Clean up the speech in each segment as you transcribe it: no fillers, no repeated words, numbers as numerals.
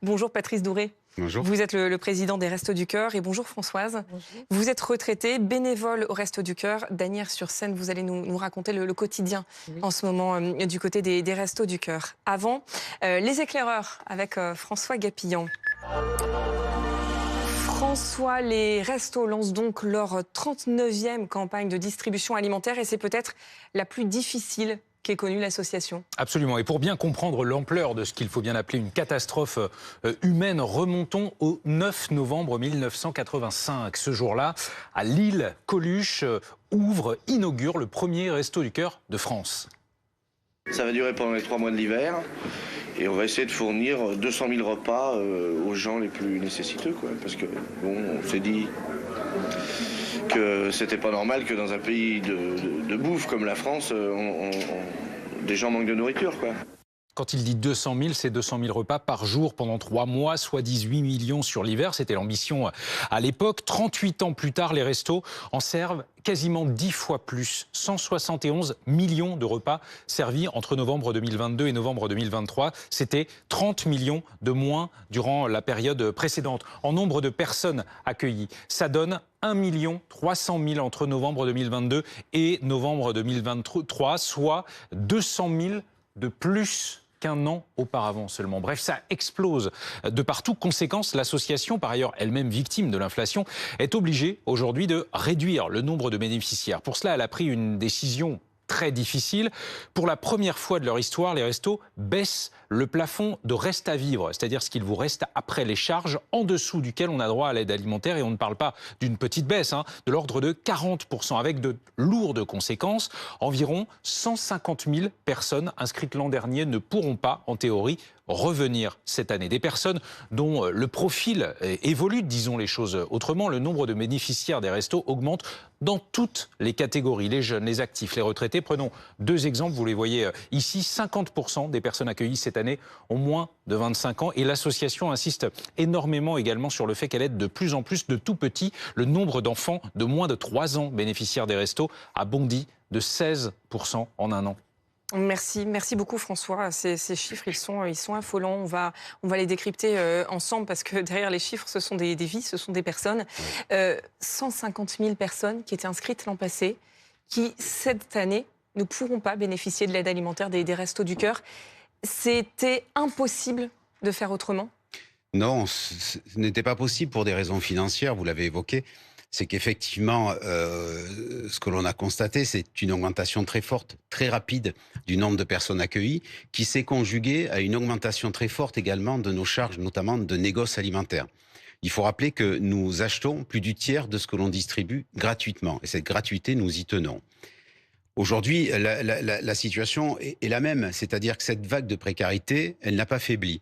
Bonjour Patrice Douré. Bonjour. Vous êtes le président des Restos du Cœur et bonjour Françoise. Bonjour. Vous êtes retraité, bénévole au Restos du Cœur. d'Asnières-sur-Seine, vous allez nous raconter le quotidien en ce moment du côté des Restos du Cœur. Avant, les éclaireurs avec François Gapillan. François, les Restos lancent donc leur 39e campagne de distribution alimentaire et c'est peut-être la plus difficile qu'ait connue l'association. Absolument. Et pour bien comprendre l'ampleur de ce qu'il faut bien appeler une catastrophe humaine, remontons au 9 novembre 1985. Ce jour-là, à Lille, Coluche inaugure le premier Resto du Cœur de France. Ça va durer pendant les 3 mois de l'hiver et on va essayer de fournir 200 000 repas aux gens les plus nécessiteux, quoi. Parce que bon, on s'est dit que c'était pas normal que dans un pays de bouffe comme la France, des gens manquent de nourriture, quoi. Quand il dit 200 000, c'est 200 000 repas par jour pendant 3 mois, soit 18 millions sur l'hiver. C'était l'ambition à l'époque. 38 ans plus tard, les restos en servent quasiment 10 fois plus. 171 millions de repas servis entre novembre 2022 et novembre 2023. C'était 30 millions de moins durant la période précédente. En nombre de personnes accueillies, ça donne 1 300 000 entre novembre 2022 et novembre 2023, soit 200 000 de plus qu'un an auparavant seulement. Bref, ça explose de partout. Conséquence, l'association, par ailleurs elle-même victime de l'inflation, est obligée aujourd'hui de réduire le nombre de bénéficiaires. Pour cela, elle a pris une décision très difficile. Pour la première fois de leur histoire, les restos baissent le plafond de reste à vivre, c'est-à-dire ce qu'il vous reste après les charges, en dessous duquel on a droit à l'aide alimentaire. Et on ne parle pas d'une petite baisse, de l'ordre de 40%, avec de lourdes conséquences. Environ 150 000 personnes inscrites l'an dernier ne pourront pas, en théorie, revenir cette année. Des personnes dont le profil évolue, disons les choses autrement. Le nombre de bénéficiaires des restos augmente dans toutes les catégories, les jeunes, les actifs, les retraités. Prenons 2 exemples, vous les voyez ici. 50% des personnes accueillies cette année ont moins de 25 ans et l'association insiste énormément également sur le fait qu'elle aide de plus en plus de tout petits. Le nombre d'enfants de moins de 3 ans bénéficiaires des restos a bondi de 16% en un an. Merci beaucoup François. Ces chiffres, ils sont affolants. On va les décrypter ensemble parce que derrière les chiffres, ce sont des vies, ce sont des personnes. 150 000 personnes qui étaient inscrites l'an passé, qui cette année ne pourront pas bénéficier de l'aide alimentaire des Restos du Cœur. C'était impossible de faire autrement ? Non, ce n'était pas possible pour des raisons financières, vous l'avez évoqué. C'est qu'effectivement, ce que l'on a constaté, c'est une augmentation très forte, très rapide du nombre de personnes accueillies, qui s'est conjuguée à une augmentation très forte également de nos charges, notamment de négoce alimentaire. Il faut rappeler que nous achetons plus du tiers de ce que l'on distribue gratuitement. Et cette gratuité, nous y tenons. Aujourd'hui, la situation est la même, c'est-à-dire que cette vague de précarité, elle n'a pas faibli.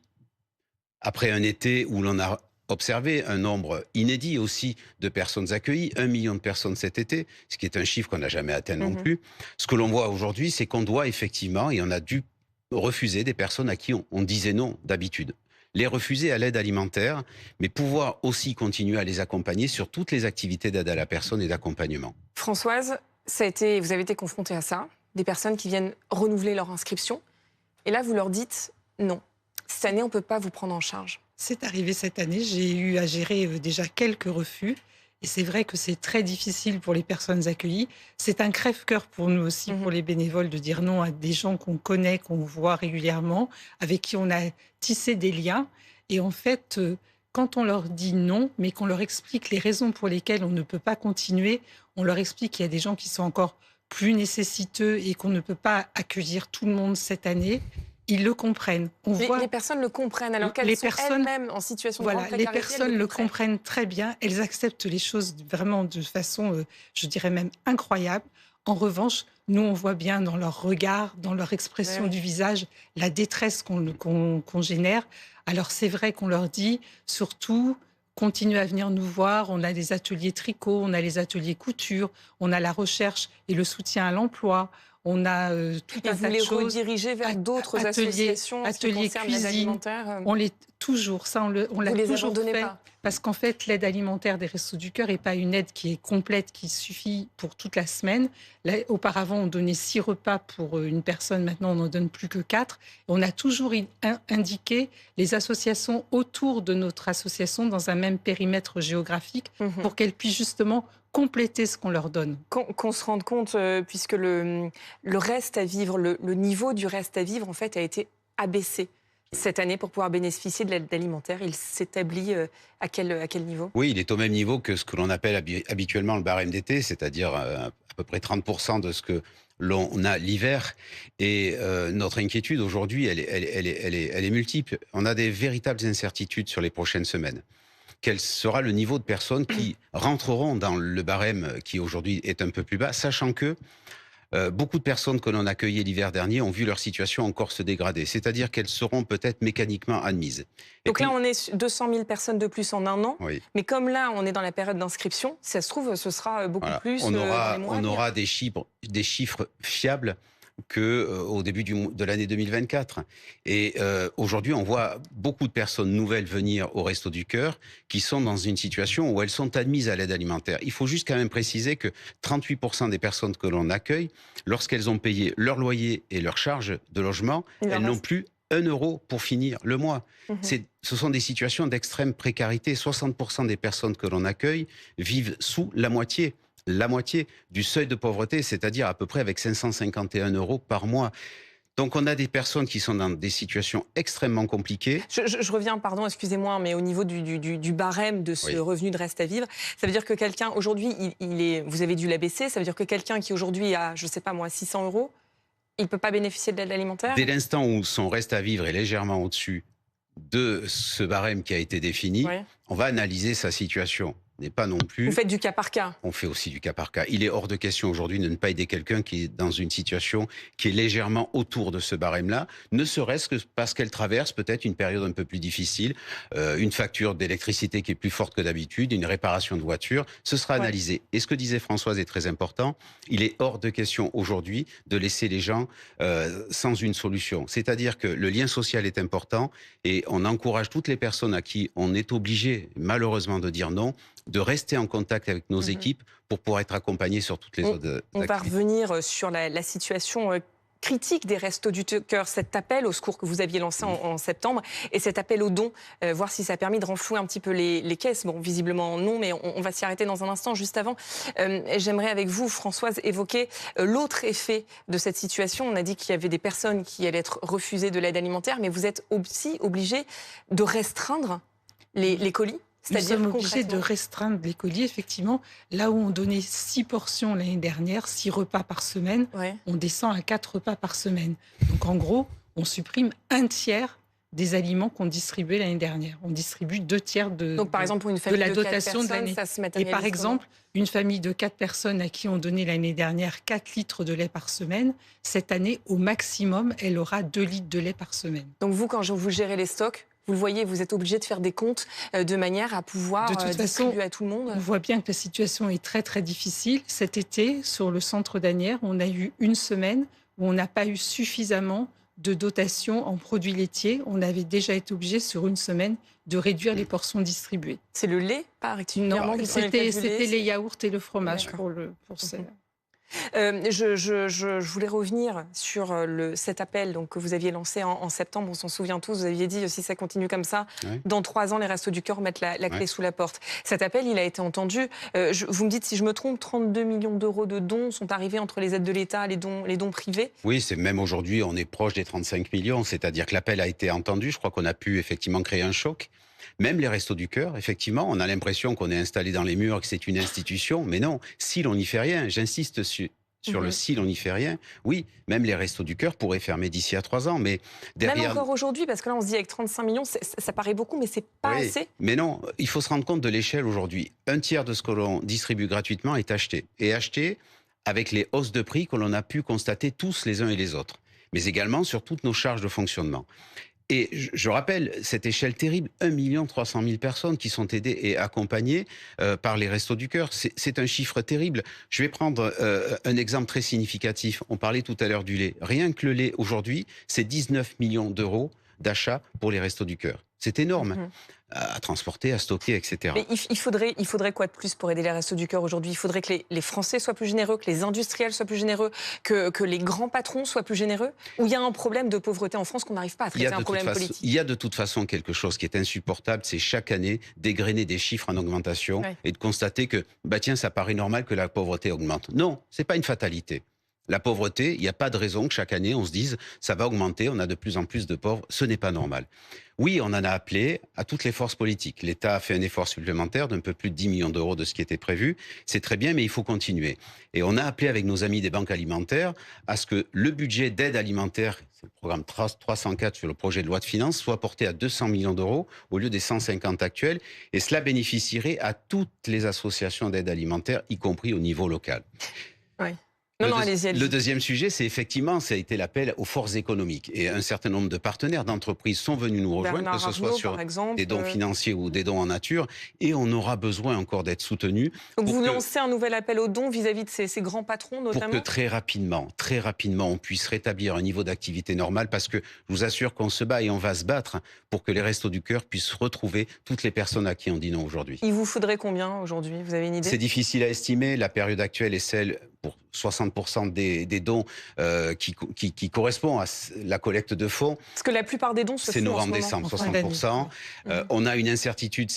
Après un été où l'on a observé un nombre inédit aussi de personnes accueillies, 1 million de personnes cet été, ce qui est un chiffre qu'on n'a jamais atteint non plus. Ce que l'on voit aujourd'hui, c'est qu'on doit effectivement, et on a dû refuser des personnes à qui on disait non d'habitude. Les refuser à l'aide alimentaire, mais pouvoir aussi continuer à les accompagner sur toutes les activités d'aide à la personne et d'accompagnement. Françoise, vous avez été confrontée à ça, des personnes qui viennent renouveler leur inscription, et là vous leur dites non. Cette année, on ne peut pas vous prendre en charge. C'est arrivé cette année, j'ai eu à gérer déjà quelques refus. Et c'est vrai que c'est très difficile pour les personnes accueillies. C'est un crève-cœur pour nous aussi, pour les bénévoles, de dire non à des gens qu'on connaît, qu'on voit régulièrement, avec qui on a tissé des liens. Et en fait, quand on leur dit non, mais qu'on leur explique les raisons pour lesquelles on ne peut pas continuer, on leur explique qu'il y a des gens qui sont encore plus nécessiteux et qu'on ne peut pas accueillir tout le monde cette année, ils le comprennent. Les personnes le comprennent alors qu'elles sont elles-mêmes en situation de grande précarité. Les personnes le comprennent très bien. Elles acceptent les choses vraiment de façon, je dirais même incroyable. En revanche, nous, on voit bien dans leur regard, dans leur expression du visage, la détresse qu'on génère. Alors c'est vrai qu'on leur dit, surtout, continuez à venir nous voir. On a des ateliers tricot, on a les ateliers couture, on a la recherche et le soutien à l'emploi. On a tout Et un vous tas de les choses. redirigez vers d'autres associations en ce qui Ateliers concerne l'aide cuisine. alimentaire On les toujours, ça on l'a Vous les toujours abandonnez fait. pas. Parce qu'en fait, l'aide alimentaire des Restos du Cœur n'est pas une aide qui est complète, qui suffit pour toute la semaine. Là, auparavant, on donnait 6 repas pour une personne. Maintenant, on n'en donne plus que 4. On a toujours indiqué les associations autour de notre association dans un même périmètre géographique pour qu'elles puissent justement compléter ce qu'on leur donne. Qu'on se rende compte, puisque le reste à vivre, le niveau du reste à vivre, en fait, a été abaissé cette année pour pouvoir bénéficier de l'aide alimentaire. Il s'établit à quel niveau? Oui, il est au même niveau que ce que l'on appelle habituellement le barème d'été, c'est-à-dire à peu près 30% de ce que l'on a l'hiver. Et notre inquiétude aujourd'hui, elle est multiple. On a des véritables incertitudes sur les prochaines semaines. Quel sera le niveau de personnes qui rentreront dans le barème qui aujourd'hui est un peu plus bas, sachant que beaucoup de personnes que l'on a accueillies l'hiver dernier ont vu leur situation encore se dégrader. C'est-à-dire qu'elles seront peut-être mécaniquement admises. Donc là, on est sur 200 000 personnes de plus en un an. Oui. Mais comme là, on est dans la période d'inscription, si ça se trouve, ce sera beaucoup plus On dans les mois à on venir. aura des chiffres fiables qu'au début de l'année 2024. Et aujourd'hui, on voit beaucoup de personnes nouvelles venir au Resto du Cœur qui sont dans une situation où elles sont admises à l'aide alimentaire. Il faut juste quand même préciser que 38% des personnes que l'on accueille, lorsqu'elles ont payé leur loyer et leurs charges de logement, elles n'ont plus 1 euro pour finir le mois. Ce sont des situations d'extrême précarité. 60% des personnes que l'on accueille vivent sous la moitié du seuil de pauvreté, c'est-à-dire à peu près avec 551 euros par mois. Donc on a des personnes qui sont dans des situations extrêmement compliquées. Je reviens, pardon, excusez-moi, mais au niveau du barème de ce revenu de reste à vivre, ça veut dire que quelqu'un, aujourd'hui, vous avez dû l'abaisser, ça veut dire que quelqu'un qui aujourd'hui a, je ne sais pas moi, 600 euros, il ne peut pas bénéficier de l'aide alimentaire? Dès l'instant où son reste à vivre est légèrement au-dessus de ce barème qui a été défini, on va analyser sa situation. N'est pas non plus... Vous faites du cas par cas? On fait aussi du cas par cas. Il est hors de question aujourd'hui de ne pas aider quelqu'un qui est dans une situation qui est légèrement autour de ce barème-là, ne serait-ce que parce qu'elle traverse peut-être une période un peu plus difficile, une facture d'électricité qui est plus forte que d'habitude, une réparation de voiture, ce sera analysé. Et ce que disait Françoise est très important, il est hors de question aujourd'hui de laisser les gens sans une solution. C'est-à-dire que le lien social est important et on encourage toutes les personnes à qui on est obligé, malheureusement, de dire non, de rester en contact avec nos équipes pour pouvoir être accompagnés sur toutes les autres activités. On va revenir sur la situation critique des Restos du Cœur, cet appel au secours que vous aviez lancé en septembre et cet appel aux dons, voir si ça a permis de renflouer un petit peu les caisses. Bon, visiblement non, mais on va s'y arrêter dans un instant. Juste avant, j'aimerais avec vous, Françoise, évoquer l'autre effet de cette situation. On a dit qu'il y avait des personnes qui allaient être refusées de l'aide alimentaire, mais vous êtes aussi obligés de restreindre les colis. Nous sommes obligés de restreindre les colis, effectivement. Là où on donnait 6 portions l'année dernière, 6 repas par semaine, on descend à 4 repas par semaine. Donc en gros, on supprime 1/3 des aliments qu'on distribuait l'année dernière. On distribue 2/3 Donc par exemple, pour une famille de la de dotation 4 de l'année. personnes, ça se Et matérialise par exemple, une famille de 4 personnes à qui on donnait l'année dernière 4 litres de lait par semaine, cette année, au maximum, elle aura 2 litres de lait par semaine. Donc vous, quand vous gérez les stocks, vous le voyez, vous êtes obligé de faire des comptes de manière à pouvoir distribuer à tout le monde. On voit bien que la situation est très très difficile. Cet été, sur le centre d'Asnières, on a eu une semaine où on n'a pas eu suffisamment de dotation en produits laitiers. On avait déjà été obligé sur une semaine de réduire les portions distribuées. C'est le lait, particulièrement? Non, c'était les yaourts et le fromage pour ça. Je voulais revenir sur cet appel donc, que vous aviez lancé en septembre. On s'en souvient tous. Vous aviez dit, si ça continue comme ça, dans 3 ans, les Restos du Cœur mettent la clé sous la porte. Cet appel, il a été entendu. Vous me dites, si je me trompe, 32 millions d'euros de dons sont arrivés entre les aides de l'État, les dons privés. Oui, c'est même aujourd'hui, on est proche des 35 millions. C'est-à-dire que l'appel a été entendu. Je crois qu'on a pu effectivement créer un choc. Même les Restos du Cœur, effectivement, on a l'impression qu'on est installé dans les murs, que c'est une institution. Mais non, si l'on n'y fait rien, j'insiste sur le si l'on n'y fait rien, oui, même les Restos du Cœur pourraient fermer d'ici à 3 ans. Mais derrière... Même encore aujourd'hui, parce que là, on se dit avec 35 millions, ça paraît beaucoup, mais c'est pas assez. Mais non, il faut se rendre compte de l'échelle aujourd'hui. 1/3 de ce que l'on distribue gratuitement est acheté. Et acheté avec les hausses de prix que l'on a pu constater tous les uns et les autres. Mais également sur toutes nos charges de fonctionnement. Et je rappelle cette échelle terrible, 1 300 000 personnes qui sont aidées et accompagnées par les Restos du Cœur. C'est un chiffre terrible. Je vais prendre un exemple très significatif. On parlait tout à l'heure du lait. Rien que le lait, aujourd'hui, c'est 19 millions d'euros d'achat pour les Restos du Cœur. C'est énorme. À transporter, à stocker, etc. Mais il faudrait quoi de plus pour aider les Restos du Cœur aujourd'hui? Il faudrait que les Français soient plus généreux, que les industriels soient plus généreux, que les grands patrons soient plus généreux? Ou il y a un problème de pauvreté en France qu'on n'arrive pas à traiter, un problème politique? Il y a de toute façon quelque chose qui est insupportable, c'est chaque année dégrainer des chiffres en augmentation et de constater que, tiens, ça paraît normal que la pauvreté augmente. Non, c'est pas une fatalité. La pauvreté, il n'y a pas de raison que chaque année on se dise ça va augmenter, on a de plus en plus de pauvres, ce n'est pas normal. Oui, on en a appelé à toutes les forces politiques. L'État a fait un effort supplémentaire d'un peu plus de 10 millions d'euros de ce qui était prévu. C'est très bien, mais il faut continuer. Et on a appelé avec nos amis des banques alimentaires à ce que le budget d'aide alimentaire, c'est le programme 304 sur le projet de loi de finances, soit porté à 200 millions d'euros au lieu des 150 actuels. Et cela bénéficierait à toutes les associations d'aide alimentaire, y compris au niveau local. Oui. Allez-y. Le deuxième sujet, c'est effectivement, ça a été l'appel aux forces économiques. Et un certain nombre de partenaires, d'entreprises sont venus nous rejoindre, Bernard que ce soit Arnault, sur par exemple, des dons financiers ou des dons en nature. Et on aura besoin encore d'être soutenus. Donc vous lancez un nouvel appel aux dons vis-à-vis de ces grands patrons, notamment? Pour que très rapidement, on puisse rétablir un niveau d'activité normal. Parce que je vous assure qu'on se bat et on va se battre pour que les Restos du Cœur puissent retrouver toutes les personnes à qui on dit non aujourd'hui. Il vous faudrait combien aujourd'hui? Vous avez une idée? C'est difficile à estimer. La période actuelle est celle pour 60% des dons qui correspond à la collecte de fonds. Parce que la plupart des dons se font c'est novembre-décembre, 60%. On a une incertitude,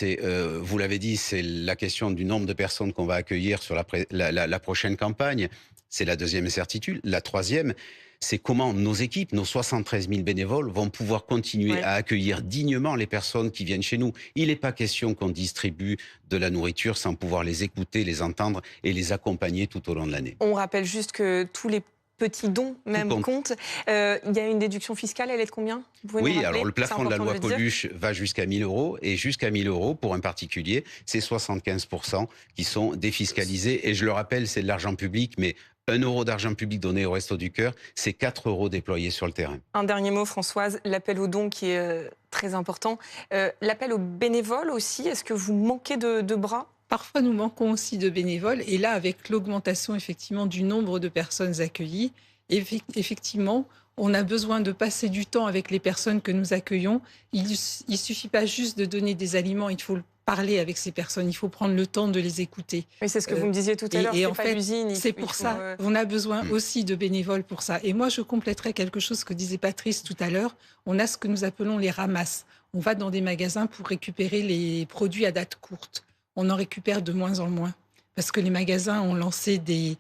vous l'avez dit, c'est la question du nombre de personnes qu'on va accueillir sur la prochaine campagne. C'est la deuxième incertitude. La troisième, c'est comment nos équipes, nos 73 000 bénévoles, vont pouvoir continuer à accueillir dignement les personnes qui viennent chez nous. Il n'est pas question qu'on distribue de la nourriture sans pouvoir les écouter, les entendre et les accompagner tout au long de l'année. On rappelle juste que tous les petits dons même comptent. Il y a une déduction fiscale, elle est de combien? Oui, alors le plafond de la loi Coluche va jusqu'à 1 000 euros et jusqu'à 1 000 euros pour un particulier, c'est 75% qui sont défiscalisés. Et je le rappelle, c'est de l'argent public, mais 1 euro d'argent public donné au Restos du Cœur, c'est 4 euros déployés sur le terrain. Un dernier mot, Françoise, l'appel aux dons qui est très important. L'appel aux bénévoles aussi, est-ce que vous manquez de bras? Parfois, nous manquons aussi de bénévoles. Et là, avec l'augmentation effectivement du nombre de personnes accueillies, effectivement, on a besoin de passer du temps avec les personnes que nous accueillons. Il ne suffit pas juste de donner des aliments, il faut parler avec ces personnes, il faut prendre le temps de les écouter. Oui, c'est ce que vous me disiez tout à l'heure, et c'est en pas fait, l'usine. C'est pour ça, on a besoin aussi de bénévoles pour ça. Et moi, je compléterais quelque chose que disait Patrice tout à l'heure. On a ce que nous appelons les ramasses. On va dans des magasins pour récupérer les produits à date courte. On en récupère de moins en moins parce que les magasins ont lancé des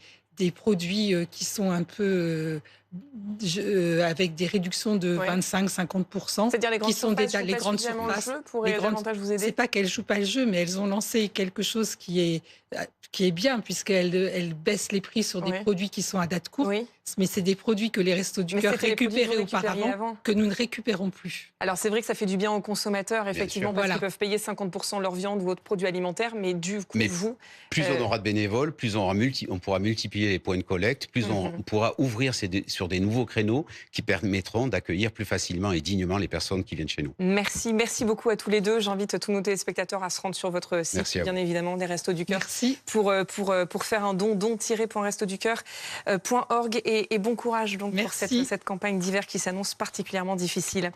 produits qui sont un peu avec des réductions de 25-50%. C'est-à-dire les grandes surfaces les grandes surfaces. Le jeu pour davantage vous aider. C'est pas qu'elles jouent pas le jeu, mais elles ont lancé quelque chose qui est bien puisqu'elles baissent les prix sur des produits qui sont à date courte. Mais c'est des produits que les Restos du Cœur récupéraient auparavant, que nous ne récupérons plus. Alors c'est vrai que ça fait du bien aux consommateurs, effectivement, parce qu'ils peuvent payer 50% de leur viande ou autres produits alimentaires, mais du coup, plus on aura de bénévoles, plus on pourra multiplier les points de collecte, plus on pourra ouvrir sur des nouveaux créneaux qui permettront d'accueillir plus facilement et dignement les personnes qui viennent chez nous. Merci beaucoup à tous les deux. J'invite tous nos téléspectateurs à se rendre sur votre site, bien évidemment, des Restos du Cœur. Merci. Pour faire un don-restoducoeur.org et bon courage donc pour cette campagne d'hiver qui s'annonce particulièrement difficile.